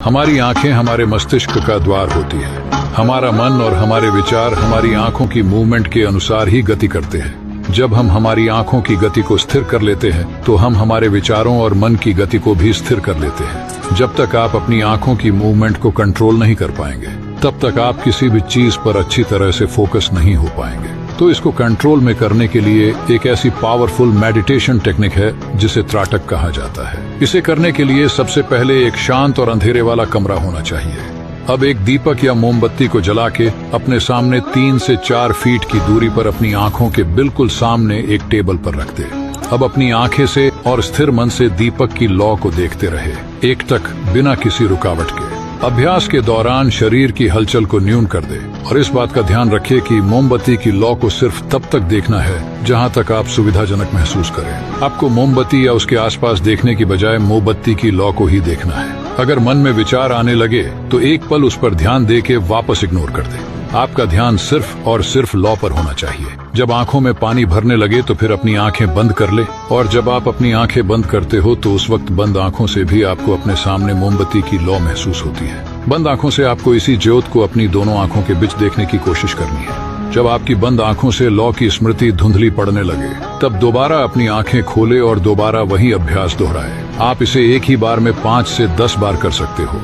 हमारी आंखें हमारे मस्तिष्क का द्वार होती है। हमारा मन और हमारे विचार हमारी आंखों की मूवमेंट के अनुसार ही गति करते हैं। जब हम हमारी आंखों की गति को स्थिर कर लेते हैं तो हम हमारे विचारों और मन की गति को भी स्थिर कर लेते हैं। जब तक आप अपनी आंखों की मूवमेंट को कंट्रोल नहीं कर पाएंगे तब तक आप किसी भी चीज पर अच्छी तरह से फोकस नहीं हो पाएंगे। तो इसको कंट्रोल में करने के लिए एक ऐसी पावरफुल मेडिटेशन टेक्निक है जिसे त्राटक कहा जाता है। इसे करने के लिए सबसे पहले एक शांत और अंधेरे वाला कमरा होना चाहिए। अब एक दीपक या मोमबत्ती को जला के अपने सामने 3 से 4 फीट की दूरी पर अपनी आंखों के बिल्कुल सामने एक टेबल पर रख दे। अब अपनी आंखें से और स्थिर मन से दीपक की लौ को देखते रहे, एक टक बिना किसी रुकावट के। अभ्यास के दौरान शरीर की हलचल को न्यून कर दे और इस बात का ध्यान रखिए कि मोमबत्ती की लौ को सिर्फ तब तक देखना है जहां तक आप सुविधाजनक महसूस करें। आपको मोमबत्ती या उसके आसपास देखने की बजाय मोमबत्ती की लौ को ही देखना है। अगर मन में विचार आने लगे तो एक पल उस पर ध्यान दे के वापस इग्नोर कर दे। आपका ध्यान सिर्फ और सिर्फ लौ पर होना चाहिए। जब आंखों में पानी भरने लगे तो फिर अपनी आंखें बंद कर ले, और जब आप अपनी आंखें बंद करते हो तो उस वक्त बंद आंखों से भी आपको अपने सामने मोमबत्ती की लौ महसूस होती है। बंद आंखों से आपको इसी ज्योत को अपनी दोनों आंखों के बीच देखने की कोशिश करनी है। जब आपकी बंद आंखों से लौ की स्मृति धुंधली पड़ने लगे तब दोबारा अपनी आंखें खोले और दोबारा वही अभ्यास दोहराए। आप इसे एक ही बार में 5 से 10 बार कर सकते हो।